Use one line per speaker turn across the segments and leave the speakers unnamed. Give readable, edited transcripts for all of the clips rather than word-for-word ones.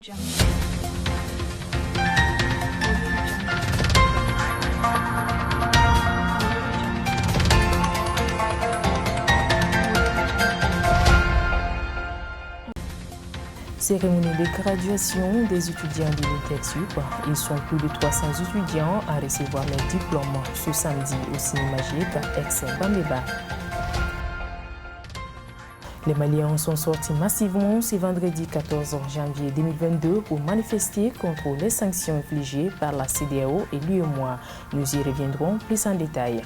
Cérémonie de graduation des étudiants de l'INTEC-SUP. Ils sont plus de 300 étudiants à recevoir leur diplôme ce samedi au Cinéma Magique ex-Bambeba. Les Maliens sont sortis massivement ce vendredi 14 janvier 2022 pour manifester contre les sanctions infligées par la CEDEAO et l'UEMOA. Nous y reviendrons plus en détail.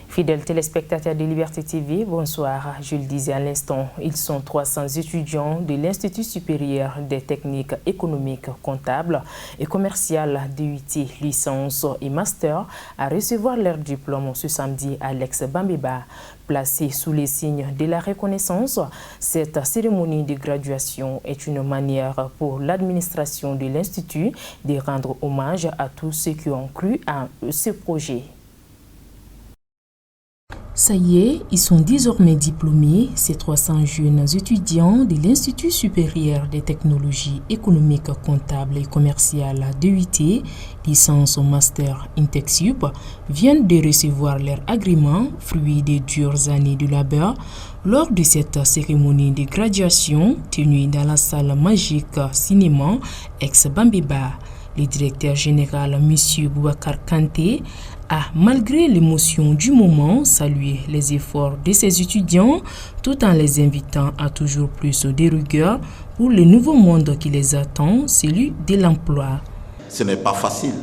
Fidèles téléspectateurs de Liberté TV, bonsoir. Je le disais à l'instant, ils sont 300 étudiants de l'Institut supérieur des techniques économiques, comptables et commerciales DUT, licence et master à recevoir leur diplôme ce samedi à l'ex-Bambeba. Placée sous les signes de la reconnaissance, cette cérémonie de graduation est une manière pour l'administration de l'Institut de rendre hommage à tous ceux qui ont cru à ce projet. Ça y est, ils sont désormais diplômés, ces 300 jeunes étudiants de l'Institut supérieur des technologies économiques, comptables et commerciales DUT, licence au master INTEC-SUP, viennent de recevoir leur agrément, fruit de dures années de labeur, lors de cette cérémonie de graduation tenue dans la salle magique cinéma ex-Bambeba. Le directeur général, M. Boubacar Kanté, a, malgré l'émotion du moment, salué les efforts de ses étudiants tout en les invitant à toujours plus de rigueur pour le nouveau monde qui les attend, celui de l'emploi.
Ce n'est pas facile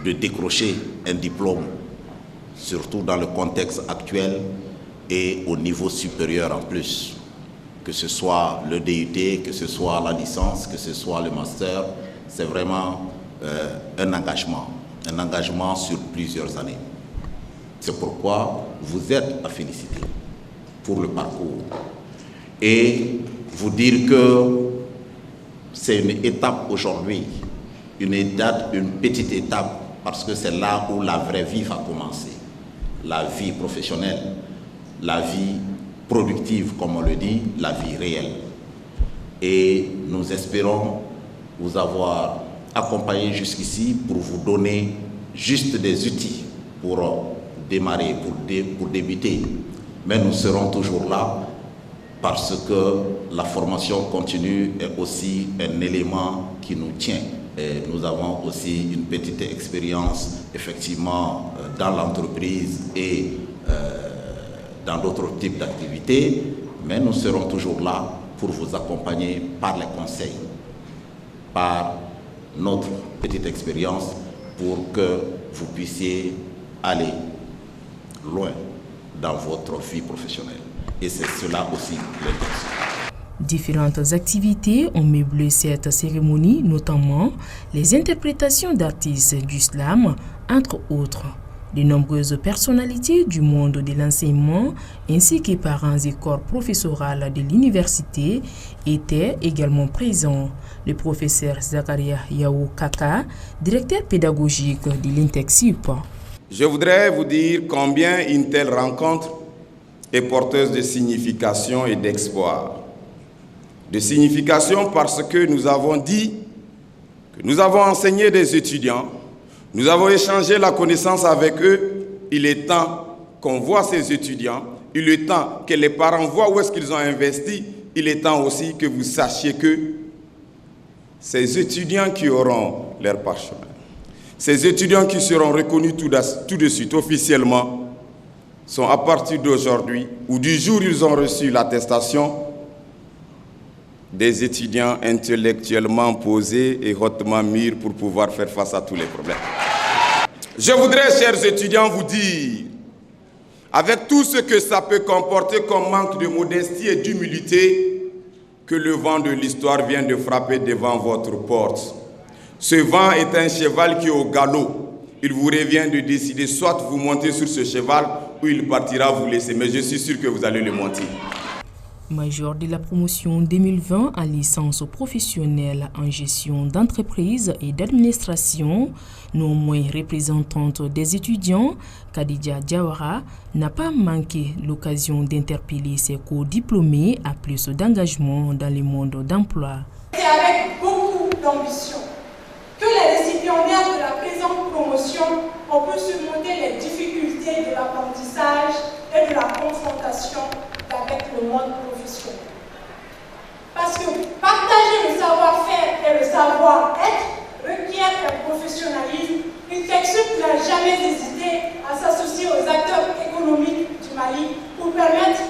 de décrocher un diplôme, surtout dans le contexte actuel et au niveau supérieur en plus. Que ce soit le DUT, que ce soit la licence, que ce soit le master, c'est vraiment un engagement sur plusieurs années. C'est pourquoi vous êtes à féliciter pour le parcours et vous dire que c'est une étape aujourd'hui, une petite étape, parce que c'est là où la vraie vie va commencer, la vie professionnelle, la vie productive, comme on le dit, la vie réelle. Et nous espérons vous avoir accompagné jusqu'ici pour vous donner juste des outils pour démarrer, pour débuter. Mais nous serons toujours là parce que la formation continue est aussi un élément qui nous tient. Et nous avons aussi une petite expérience effectivement dans l'entreprise et dans d'autres types d'activités, mais nous serons toujours là pour vous accompagner par les conseils, par notre petite expérience pour que vous puissiez aller loin dans votre vie professionnelle. Et c'est cela aussi l'intention.
Différentes activités ont meublé cette cérémonie, notamment les interprétations d'artistes du slam, entre autres. De nombreuses personnalités du monde de l'enseignement ainsi que parents et corps professoral de l'université étaient également présents. Le professeur Zakaria Yao Kaka, directeur pédagogique de l'INTEC-SUP.
Je voudrais vous dire combien une telle rencontre est porteuse de signification et d'espoir. De signification parce que nous avons dit que nous avons enseigné des étudiants. Nous avons échangé la connaissance avec eux. Il est temps qu'on voit ces étudiants. Il est temps que les parents voient où est-ce qu'ils ont investi. Il est temps aussi que vous sachiez que ces étudiants qui auront leur parchemin, ces étudiants qui seront reconnus tout de suite officiellement, sont à partir d'aujourd'hui ou du jour où ils ont reçu l'attestation, des étudiants intellectuellement posés et hautement mûrs pour pouvoir faire face à tous les problèmes. Je voudrais, chers étudiants, vous dire, avec tout ce que ça peut comporter comme manque de modestie et d'humilité, que le vent de l'histoire vient de frapper devant votre porte. Ce vent est un cheval qui est au galop. Il vous revient de décider, soit vous montez sur ce cheval, ou il partira vous laisser. Mais je suis sûr que vous allez le monter.
Major de la promotion 2020 en licence professionnelle en gestion d'entreprise et d'administration, néanmoins représentante des étudiants, Khadija Diawara n'a pas manqué l'occasion d'interpeller ses co-diplômés à plus d'engagement dans le monde d'emploi.
C'est avec beaucoup d'ambition que les récipiendaires de la présente promotion ont pu surmonter les difficultés de l'apprentissage et de la confrontation avec le monde professionnel. Parce que partager le savoir-faire et le savoir-être requiert un professionnalisme. Une TechSup n'a jamais hésité à s'associer aux acteurs économiques du Mali pour permettre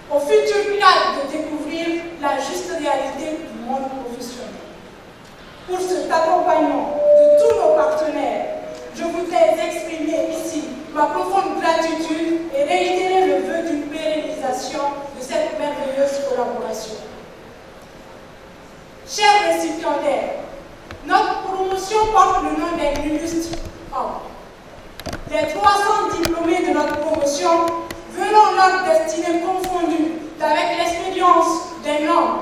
aux futurs cadres de découvrir la juste réalité du monde professionnel. Pour cet accompagnement de tous nos partenaires, je voudrais exprimer ici ma profonde gratitude et réitérer le vœu d'une pérennisation de cette merveilleuse collaboration. Chers récipiendaires, notre promotion porte le nom d'un illustre homme. Les 300 diplômés de notre promotion verront leur destinée confondue avec l'expérience d'un homme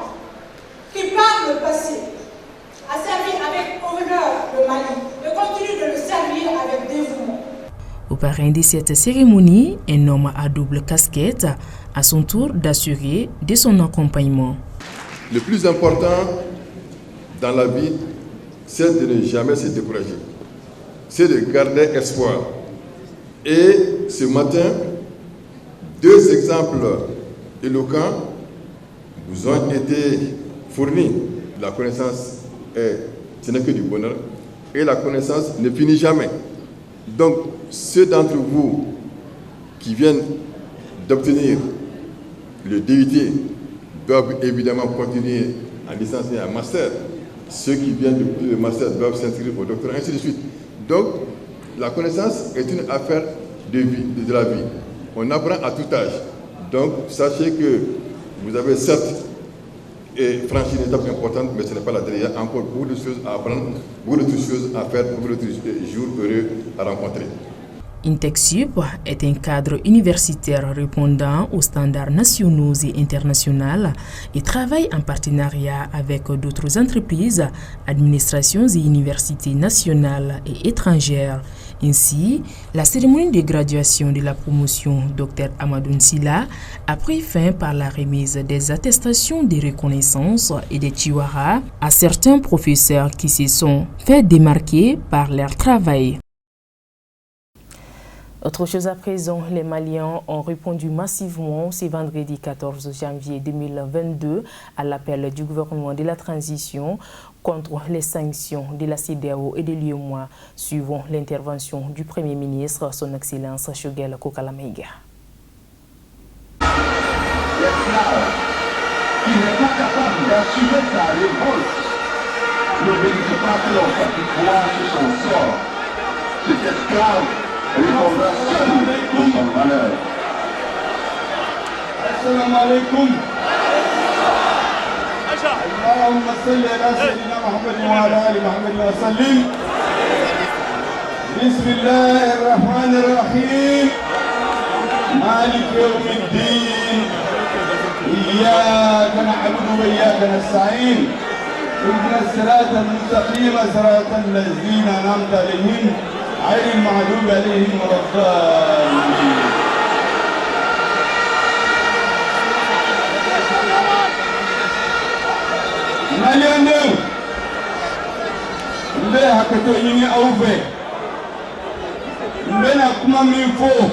qui, par le passé, a servi avec honneur le Mali et continue de le servir avec dévouement.
Au parrain de cette cérémonie, un homme à double casquette, à son tour d'assurer de son accompagnement.
Le plus important dans la vie, c'est de ne jamais se décourager, c'est de garder espoir. Et ce matin, deux exemples éloquents vous ont été fournis. La connaissance, ce n'est que du bonheur, et la connaissance ne finit jamais. Donc, ceux d'entre vous qui viennent d'obtenir le DUT doivent évidemment continuer en licence et en master. Ceux qui viennent d'obtenir le master doivent s'inscrire au doctorat, ainsi de suite. Donc, la connaissance est une affaire de la vie. On apprend à tout âge. Donc, sachez que vous avez certes franchi une étape importante, mais ce n'est pas la dernière. Il y a encore beaucoup de choses à apprendre, beaucoup de choses à faire, beaucoup de jours heureux à rencontrer.
INTECSUP est un cadre universitaire répondant aux standards nationaux et internationaux et travaille en partenariat avec d'autres entreprises, administrations et universités nationales et étrangères. Ainsi, la cérémonie de graduation de la promotion Dr Amadou Nsila a pris fin par la remise des attestations de reconnaissance et des tiwaras à certains professeurs qui se sont fait démarquer par leur travail. Autre chose à présent, les Maliens ont répondu massivement ce vendredi 14 janvier 2022 à l'appel du gouvernement de la transition contre les sanctions de la CEDEAO et de l'UEMOA, suivant l'intervention du Premier ministre, son Excellence Choguel Kokala Maïga.
Qui n'est pas capable d'assumer sa révolte ne mérite pas que l'on fasse pouvoir sur son sort. Cet esclave répondra seul de son valeur.
Assalamu alaikum. اللهم صل على سيدنا محمد وعلى ال محمد وسلم. بسم الله الرحمن الرحيم. مالك يوم الدين. إياك نعبد وإياك نستعين. اهدنا الصراط المستقيم صراط الذين أنعمت عليهم غير المغضوب عليهم ولا الضالين. Maliens, mbe hakato yini auve, mbe na kuma mifo,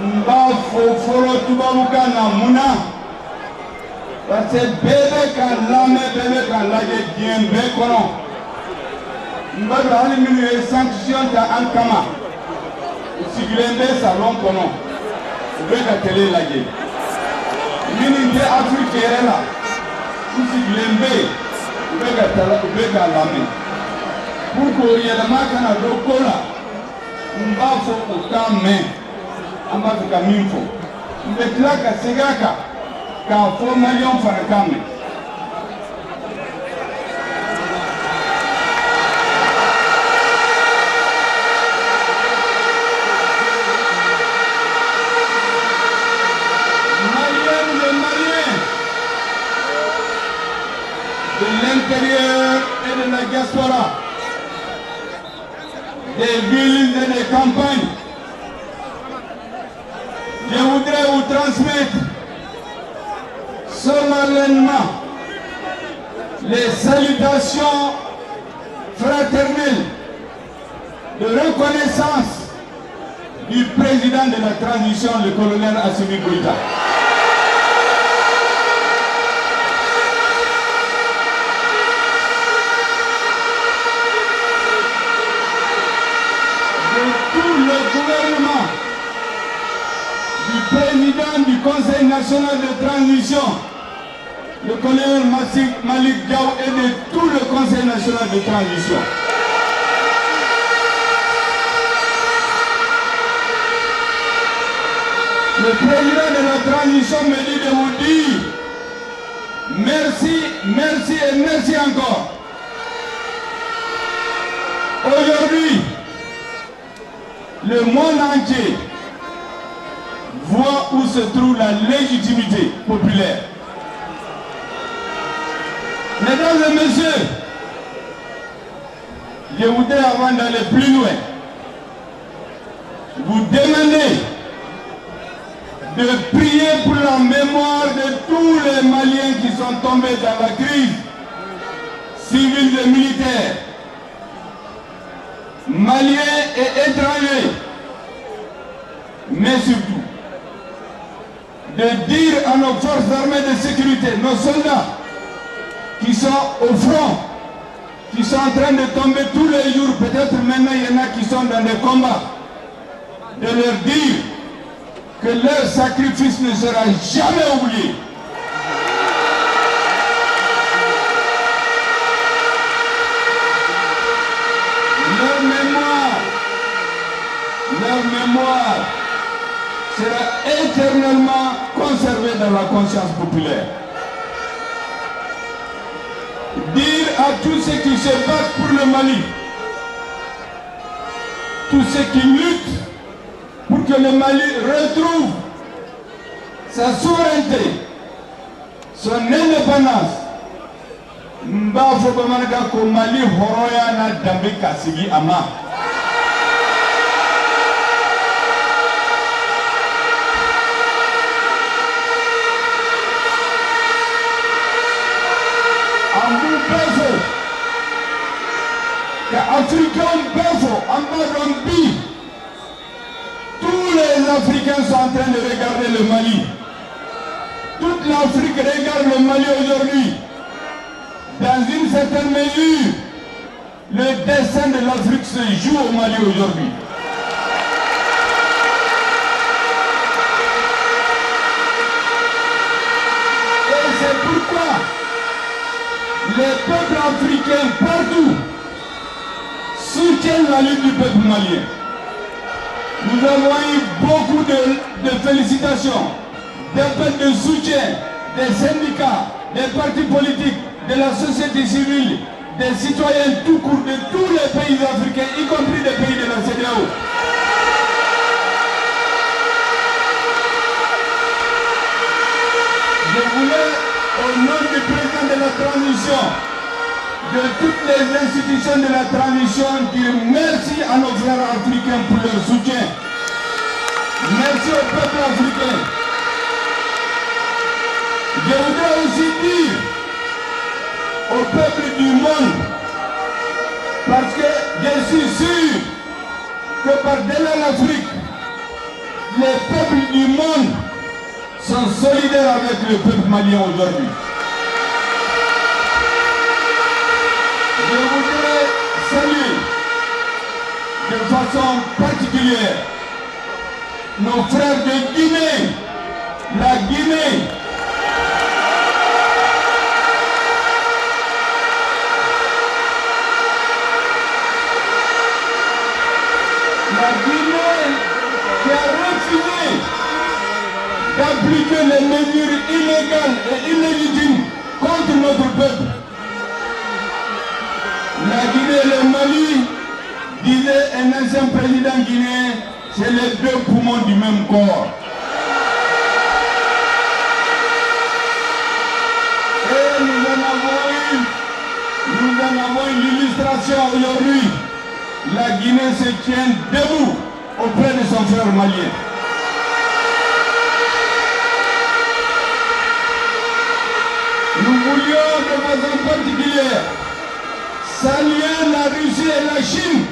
mba foforo tubabuka na muna, parce bebe kalame bebe kalage diembe kono, mba hali minu e sanction ta ankama, usigilende salon kono, ube ka tele lage, mini nde Afrique la. Usi lembe ubega lame puko yelama kana dokola mbafo ukame ambazo kamifo mbetlaka segaka ka formalion farakame Malia de l'intérieur et de la diaspora, des villes et des campagnes, je voudrais vous transmettre solennellement les salutations fraternelles de reconnaissance du président de la transition, le colonel Assimi Goïta. De tout le gouvernement, du président du Conseil national de transition, le colonel Malik Diaw, et de tout le Conseil national de transition. Le président de la transition me dit de vous dire merci, merci et merci encore. Aujourd'hui, le monde entier voit où se trouve la légitimité populaire. Mesdames et messieurs, je voudrais, avant d'aller plus loin, vous demander de prier pour la mémoire de tous les Maliens qui sont tombés dans la crise civile et militaire, Maliens et étrangers, mais surtout de dire à nos forces armées de sécurité, nos soldats qui sont au front, qui sont en train de tomber tous les jours, peut-être maintenant il y en a qui sont dans des combats, de leur dire que leur sacrifice ne sera jamais oublié. Leur mémoire sera éternellement conservée dans la conscience populaire. Dire à tous ceux qui se battent pour le Mali, tous ceux qui luttent pour que le Mali retrouve sa souveraineté, son indépendance, Mbafo Bamanaka ko Mali horoya na dambe kasigi ama. Ambu Befo, Africain Befo, Ambadambi. Tous les Africains sont en train de regarder le Mali. Toute l'Afrique regarde le Mali aujourd'hui. Dans une certaine mesure, le destin de l'Afrique se joue au Mali aujourd'hui. Et c'est pourquoi les peuples africains partout soutiennent la lutte du peuple malien. Nous avons eu beaucoup de félicitations, d'appels de soutien des syndicats, des partis politiques, de la société civile, des citoyens tout court de tous les pays africains, y compris des pays de la CEDEAO. Je voulais, au nom du président de la transition, de toutes les institutions de la transition, dire merci à nos frères africains pour leur soutien. Merci au peuple africain. Je voudrais aussi dire au peuple du monde, parce que je suis sûr que par-delà l'Afrique, les peuples du monde sont solidaires avec le peuple malien aujourd'hui. Je voudrais saluer de façon particulière nos frères de Guinée, la Guinée. La Guinée qui a refusé d'appliquer les mesures illégales et illégitimes contre notre peuple. La Guinée et le Mali, disait un ancien président guinéen, c'est les deux poumons du même corps. Et nous en avons eu nous en avons une illustration aujourd'hui. La Guinée se tient debout auprès de son frère malien. Nous voulions de façon particulière saluer la Russie et la Chine.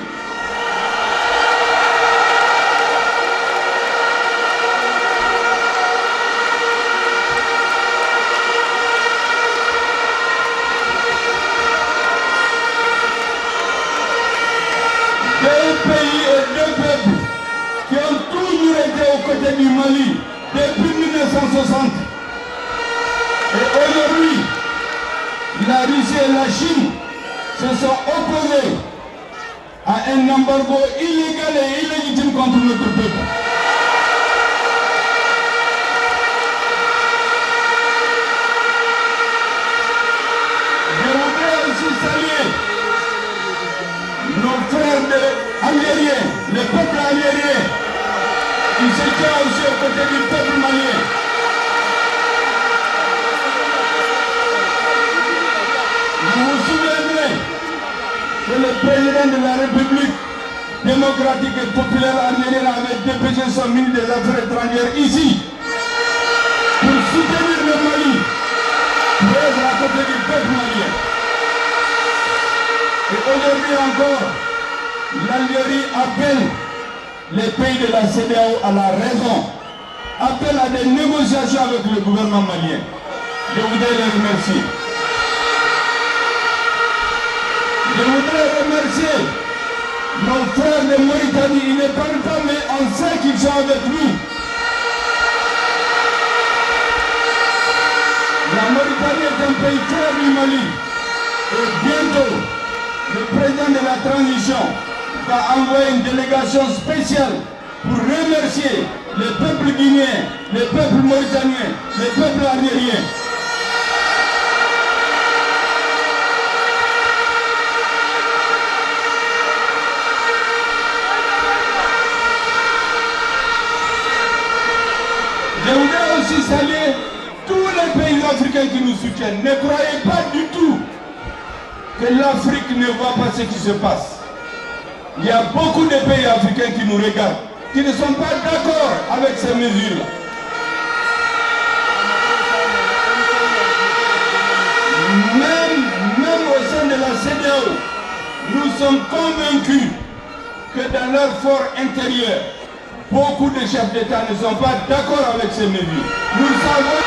Deux pays et deux peuples qui ont toujours été aux côtés du Mali depuis 1960. Et aujourd'hui, la Russie et la Chine se sont opposés à un embargo illégal et illégitime contre notre peuple. Je voudrais aussi saluer nos frères algériens, le peuple algérien, qui se tient aussi aux côtés du peuple malien. Vous vous souviendrez que le président de la République démocratique et populaire algérienne avait dépêché son ministre des Affaires étrangères ici pour soutenir le Mali, pour être à côté du peuple malien. Et aujourd'hui encore, l'Algérie appelle les pays de la CEDEAO à la raison, appelle à des négociations avec le gouvernement malien. Je voudrais les remercier. Je voudrais remercier nos frères de Mauritanie. Ils ne parlent pas, mais on sait qu'ils sont avec nous. La Mauritanie est un pays frère du Mali. Et bientôt, le président de la transition va envoyer une délégation spéciale pour remercier le peuple guinéen, le peuple mauritanien, le peuple algérien. Je voudrais aussi saluer tous les pays africains qui nous soutiennent. Ne croyez pas du tout que l'Afrique ne voit pas ce qui se passe. Il y a beaucoup de pays africains qui nous regardent, qui ne sont pas d'accord avec ces mesures-là. Même au sein de la CEDEAO, nous sommes convaincus que dans leur fort intérieur, beaucoup de chefs d'État ne sont pas d'accord avec ces mesures. Nous savons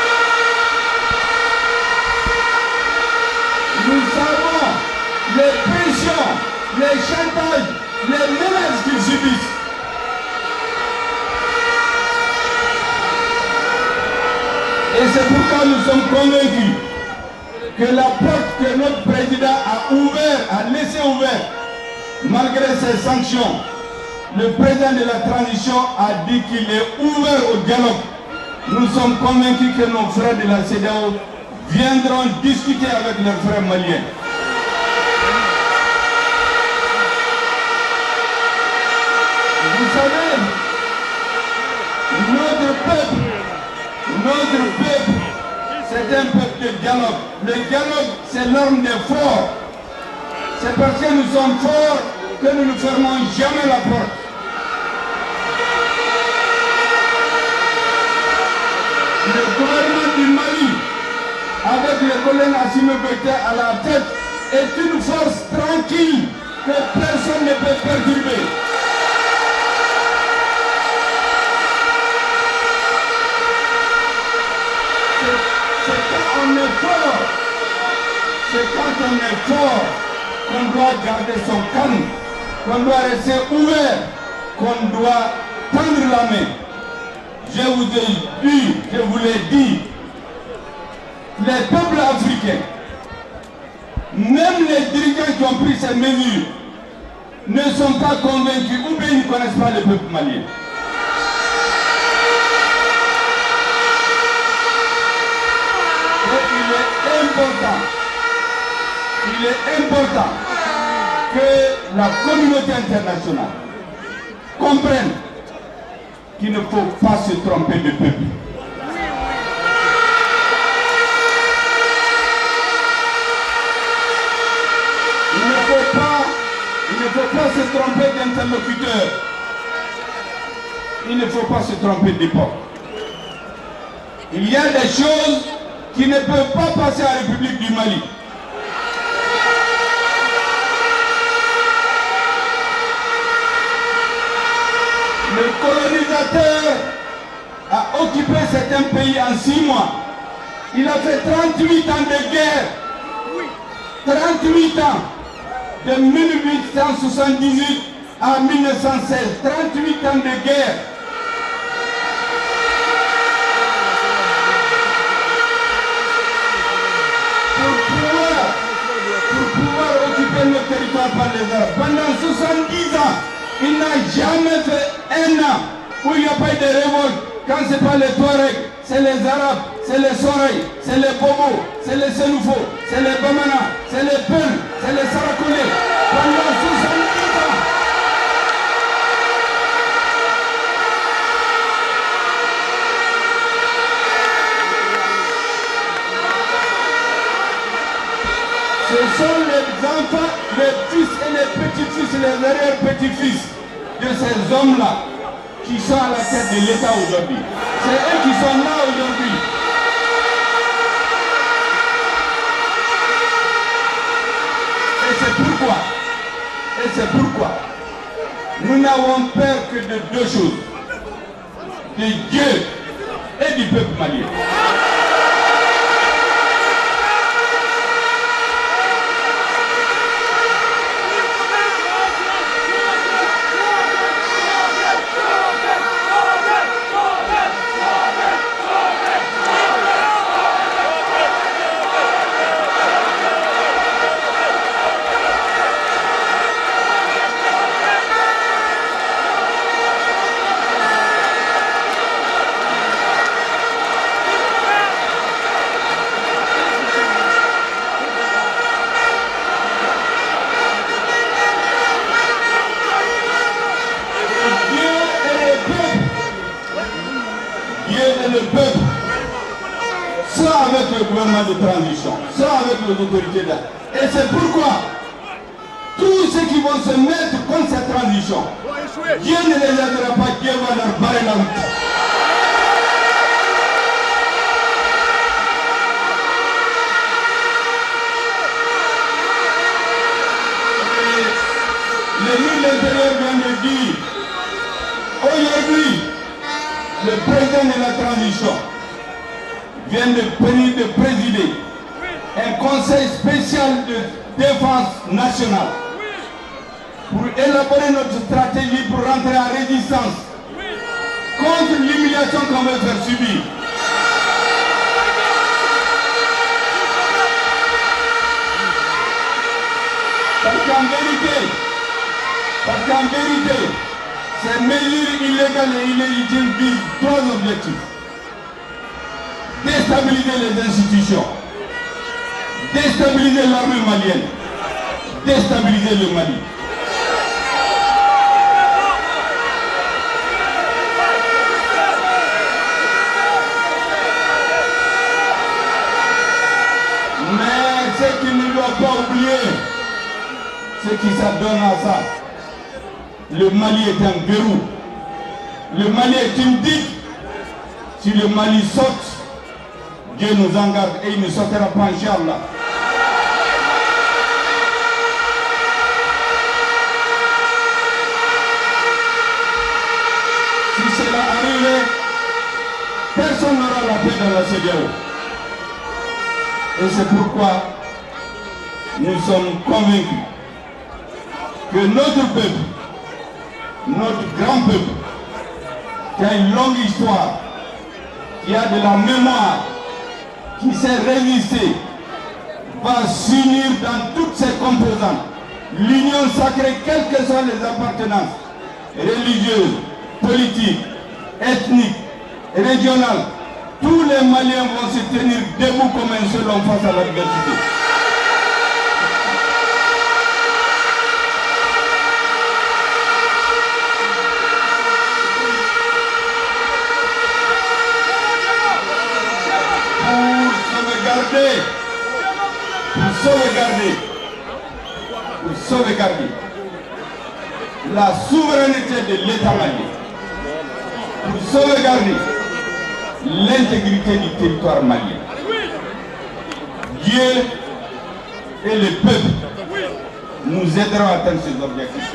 les pressions, les chantages, les menaces qu'ils subissent. Et c'est pourquoi nous sommes convaincus que la porte que notre président a laissé ouverte, malgré ces sanctions, le président de la transition a dit qu'il est ouvert au dialogue. Nous sommes convaincus que nos frères de la CEDEAO viendront discuter avec leurs frères maliens. Vous savez, notre peuple, c'est un peuple de dialogue. Le dialogue, c'est l'arme des forts. C'est parce que nous sommes forts que nous ne fermons jamais la porte. Le gouvernement du Mali, avec le colonel Assimi Goïta à la tête, est une force tranquille que personne ne peut perturber. C'est quand on est fort qu'on doit garder son calme, qu'on doit rester ouvert, qu'on doit tendre la main. Je vous ai dit, je vous l'ai dit, les peuples africains, même les dirigeants qui ont pris ces mesures, ne sont pas convaincus ou bien ils ne connaissent pas le peuple malien. Il est important que la communauté internationale comprenne qu'il ne faut pas se tromper de peuple. faut pas se tromper d'interlocuteur. Il ne faut pas se tromper d'époque. Il y a des choses qui ne peuvent pas passer à la République du Mali. Le colonisateur a occupé certains pays en 6 mois. Il a fait 38 ans de guerre. 38 ans. De 1878 à 1916. 38 ans de guerre. Pour pouvoir occuper nos territoires par les Arabes. Pendant 70 ans, il n'a jamais fait un an où il n'y a pas eu de révolte. Quand ce n'est pas les Touaregs, c'est les Arabes, c'est les Soreilles, c'est les Bobos, c'est les Sénoufos, c'est les Bamana, c'est les Peuls, c'est les Sarakolés. Pendant 70 ans. Ce sont les enfants, les fils et les petits-fils, les arrière-petits-fils de ces hommes-là qui sont à la tête de l'État aujourd'hui. C'est eux qui sont là aujourd'hui. Et c'est pourquoi nous n'avons peur que de 2 choses. De Dieu et du peuple malien. Le gouvernement de transition, soit avec les autorités là. Et c'est pourquoi tous ceux qui vont se mettre contre cette transition, Dieu ne les aidera pas, Dieu va leur barrer la route. Le ministre de l'Intérieur vient de dire, aujourd'hui, le président de la transition vient de présider un conseil spécial de défense nationale pour élaborer notre stratégie pour rentrer en résistance contre l'humiliation qu'on veut faire subir. Parce qu'en vérité, ces mesures illégales et illégitimes visent 3 objectifs. Déstabiliser les institutions, déstabiliser l'armée malienne, déstabiliser le Mali. Mais ce qu'il ne doit pas oublier, c'est qui s'adonne à ça. Le Mali est un verrou. Le Mali est une digue. Si le Mali saute, Dieu nous en garde et il ne sortira pas, Inch'Allah. Si cela arrive, personne n'aura la paix dans la CEDEAO. Et c'est pourquoi nous sommes convaincus que notre peuple, notre grand peuple, qui a une longue histoire, qui a de la mémoire, qui s'est résisté, va s'unir dans toutes ses composantes. L'union sacrée, quelles que soient les appartenances religieuses, politiques, ethniques, régionales, tous les Maliens vont se tenir debout comme un seul homme face à l'adversité. Pour sauvegarder la souveraineté de l'État malien, pour sauvegarder l'intégrité du territoire malien. Dieu et le peuple nous aideront à atteindre ces objectifs.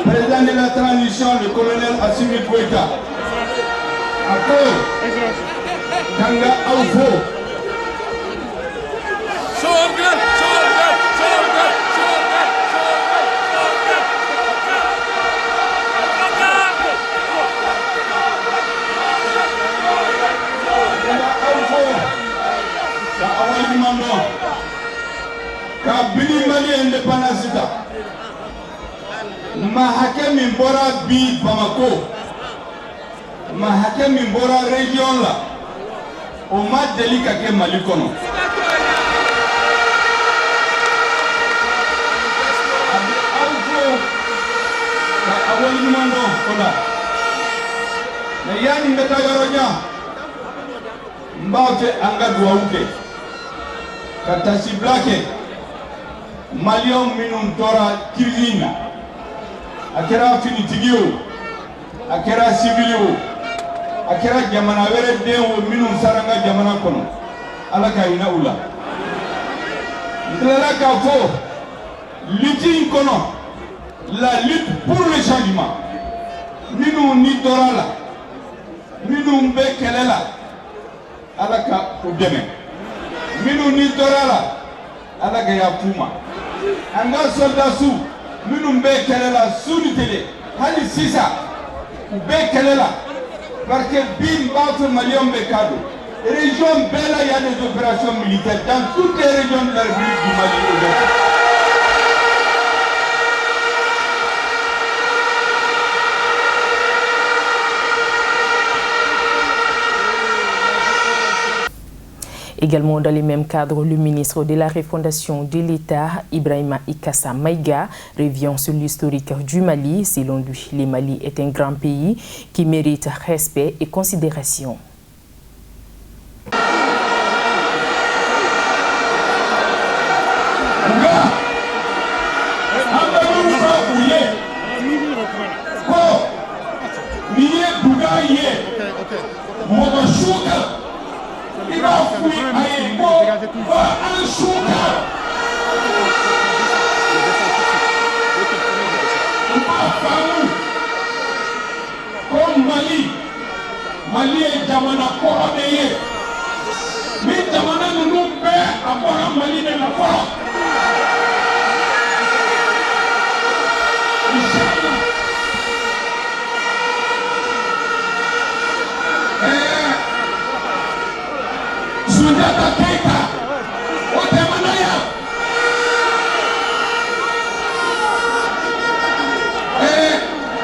Président de la transition, le colonel Assimi Goïta. Kanga Aufo. Kabini Mali indépendance mahake min bora bi Bamako mahake min bora région la o ma deli ka kɛ Mali kɔnɔ awali ɲuman dɔn o la mais yanni n bɛ taa yɔrɔ jan n b'a fɛ an ka dugawu kɛ ka tasibila kɛ Maliens minnu tora crise na a kɛra finitigi o a kɛra civil o a kɛra jamana wɛrɛ den o minnu sara an ka jamana kɔnɔ Ala ka hinɛ u la n tilala k'a fɔ lutte in kɔnɔ la lutte pour le changement minnu ni tora la minnu bɛ kɛlɛ la Ala ka u dɛmɛ minnu ni tora la Ala ka yafa u ma an ka soldats minnu bɛ kɛlɛ la su ni tile hali sisan u bɛ kɛlɛ la parce que bi n b'a fɔ Maliens bɛ k'a dɔn région bɛɛ la y a des opérations militaires dans toutes les régions de la République du Mali aujourd'hui.
Également dans les mêmes cadres, le ministre de la Refondation de l'État, Ibrahima Ikassa Maïga, revient sur l'historique du Mali. Selon lui, le Mali est un grand pays qui mérite respect et considération.
Mali est jamana koroneye. Mi jamana nunu bɛ a bɔra Mali de la fɔlɔ. Inshallah. Sunjata Keita o tɛmɛna yan.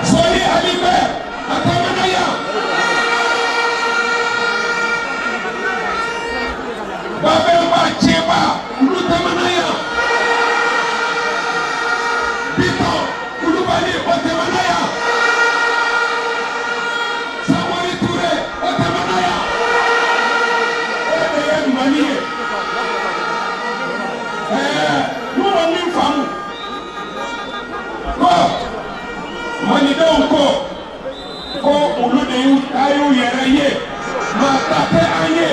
Foli Ali Ber a tɛmɛna yan. Babemba Cheba, Ulutemanaya, Bito, Ulubali, Otemanaya, Samori Touré, Otemanaya, Otemanaya, Manie, nous on une femme, Manidonko, Ko Uludeyu, Tayu Yeraye, Matape Anye.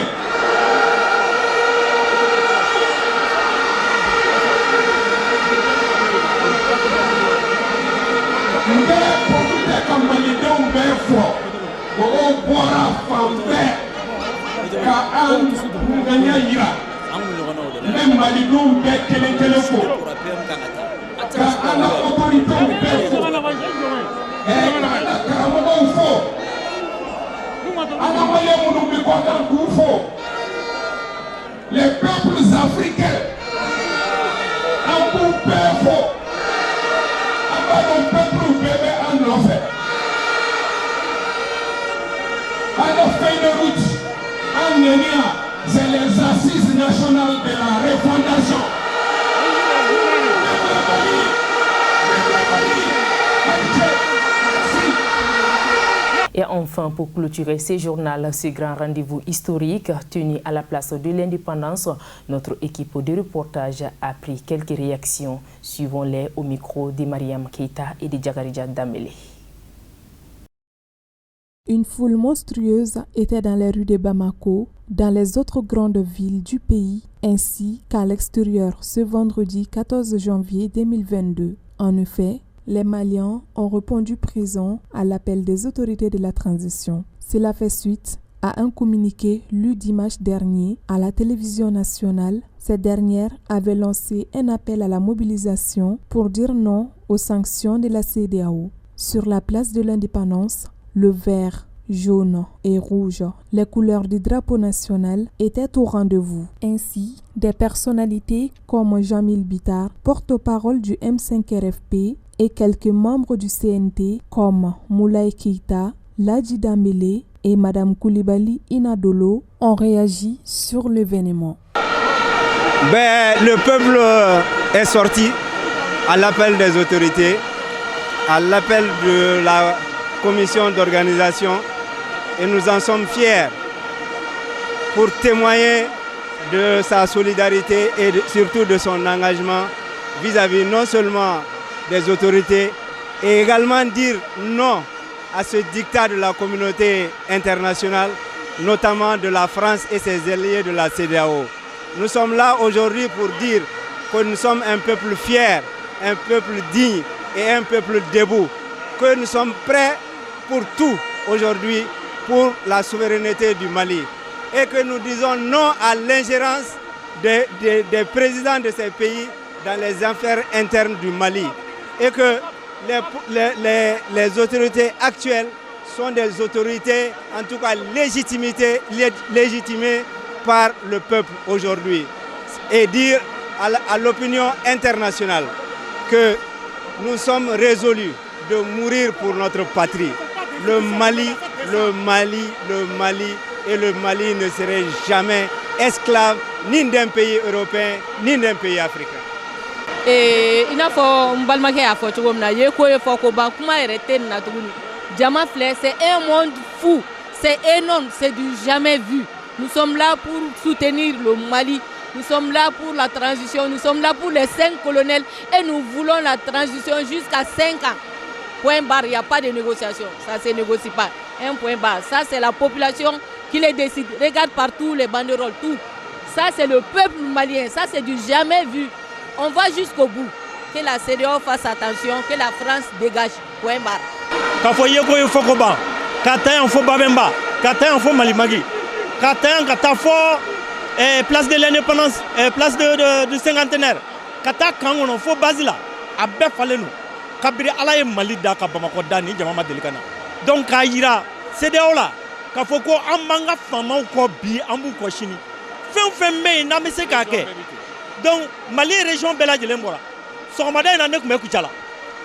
Malidenw bɛɛ fɔ mɔgɔw bɔra fan bɛɛ ka an ŋaniya yira n bɛ malidenw bɛɛ kelen kelen fo ka an ka autorités bɛɛ fo ka an ka karamɔgɔw fo an ka Maliens minnu bɛ kɔ kan k'u fo les peuples africains an b'u bɛɛ fo an b'a dɔn peuple bɛɛ bɛ an nɔfɛ. international de la refondation.
Et enfin, pour clôturer ce journal, ce grand rendez-vous historique tenu à la place de l'indépendance, notre équipe de reportage a pris quelques réactions. Suivons-les au micro de Mariam Keita et de Djagarija Damele.
Une foule monstrueuse était dans les rues de Bamako, dans les autres grandes villes du pays, ainsi qu'à l'extérieur ce vendredi 14 janvier 2022. En effet, les Maliens ont répondu présents à l'appel des autorités de la transition. Cela fait suite à un communiqué lu dimanche dernier à la télévision nationale. Cette dernière avait lancé un appel à la mobilisation pour dire non aux sanctions de la CEDEAO. Sur la place de l'indépendance, le vert, jaune et rouge, les couleurs du drapeau national étaient au rendez-vous. Ainsi, des personnalités comme Jamil Bitar, porte-parole du M5RFP, et quelques membres du CNT comme Moulay Keita, Ladji Damele et Madame Koulibaly Inadolo ont réagi sur l'événement.
Le peuple est sorti à l'appel des autorités, à l'appel de la commission d'organisation et nous en sommes fiers pour témoigner de sa solidarité et surtout de son engagement vis-à-vis non seulement des autorités et également dire non à ce diktat de la communauté internationale, notamment de la France et ses alliés de la CEDEAO. Nous sommes là aujourd'hui pour dire que nous sommes un peuple fier, un peuple digne et un peuple debout, que nous sommes prêts pour tout aujourd'hui pour la souveraineté du Mali et que nous disons non à l'ingérence des présidents de ces pays dans les affaires internes du Mali. Et que les autorités actuelles sont des autorités, en tout cas légitimées par le peuple aujourd'hui. Et dire à l'opinion internationale que nous sommes résolus de mourir pour notre patrie. Le Mali et le Mali ne serait jamais esclave ni d'un pays européen ni d'un pays africain.
I n'a fɔ n balimakɛ y'a fɔ cogo min na ye ko ye fɔ ko ban kuma yɛrɛ tɛ nin na tuguni jama filɛ c'est un monde fou, c'est énorme, c'est du jamais vu. Nous sommes là pour soutenir le Mali, nous sommes là pour la transition, nous sommes là pour les 5 colonels et nous voulons la transition jusqu'à 5 ans. Point barre, il n'y a pas de négociation, ça ne se négocie pas. Un point barre, ça c'est la population qui les décide. Regarde partout les banderoles, tout. Ça c'est le peuple malien, ça c'est du jamais vu. On va jusqu'au bout. Que la CEDEAO fasse attention, que la France dégage. Point barre.
Kafoye ko fokoba, katayan fo Babemba, katayan fo Malimagi, katayan katafo place de l'indépendance, place du cinquantenaire, kata kangono fo Basila, abe falenu. Kabiri ala ye Mali da ka Bamako da ni jama ma delikana. Donc ka yira CEDEAO la ka fo ko an banga famaw ko bi an bu ko sini. Fɛn be na me se ka kɛ. Donc Mali région bɛɛ lajɛlen bɔra. Sɔgɔmada in na ne kun bɛ Kucala.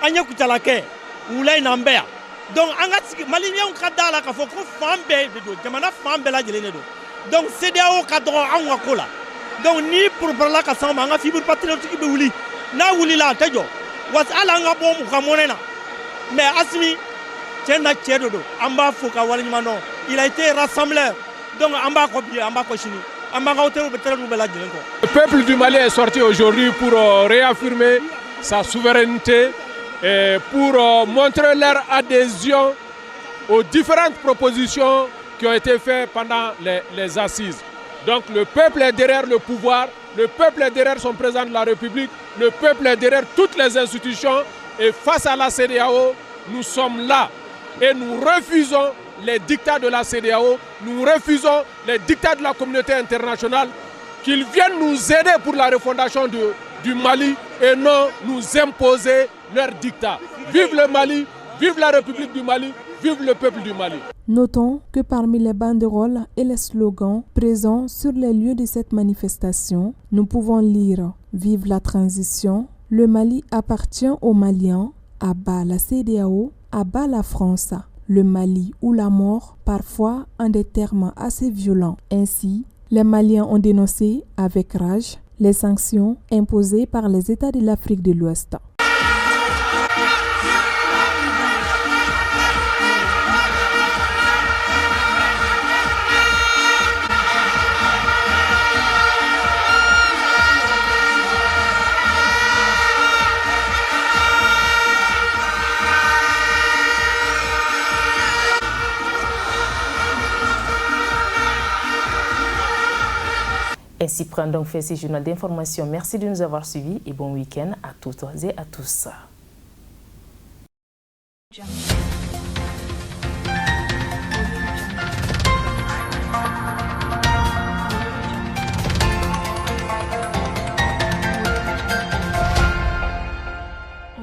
An ye Kucala kɛ, wula in na an bɛ yan. Donc an ka sigi Maliɲɛnw ka da la ka fɔ ko fan bɛɛ de don, jamana fan bɛɛ lajɛlen de don. Donc CEDEAO ka dɔgɔ anw ka ko la. Donc ni porobarala ka s'anw ma an ka fibre patriotique bɛ wuli. N'a wulila a tɛ jɔ. Was ala an ka bɔ mu ka mɔnɛ na. Mais Assimi cɛ na cɛ de don. An b'a fo ka waleɲuman dɔn. Il a été rassembleur. Donc an b'a kɔ bi, an b'a kɔ sini.
Le peuple du Mali est sorti aujourd'hui pour réaffirmer sa souveraineté et pour montrer leur adhésion aux différentes propositions qui ont été faites pendant les assises. Donc le peuple est derrière le pouvoir, le peuple est derrière son président de la République, le peuple est derrière toutes les institutions et face à la CEDEAO, nous sommes là et nous refusons les dictats de la CEDEAO, nous refusons les dictats de la communauté internationale, qu'ils viennent nous aider pour la refondation du Mali et non nous imposer leurs dictats. Vive le Mali, vive la République du Mali, vive le peuple du Mali.
Notons que parmi les banderoles et les slogans présents sur les lieux de cette manifestation, nous pouvons lire « Vive la transition »,« Le Mali appartient aux Maliens »,« À bas la CEDEAO »,« À bas la France », le Mali ou la mort, parfois en des termes assez violents. Ainsi, Les Maliens ont dénoncé avec rage les sanctions imposées par les États de l'Afrique de l'Ouest.
Ainsi prend donc fait ce journal d'information. Merci de nous avoir suivis et bon week-end à toutes et à tous.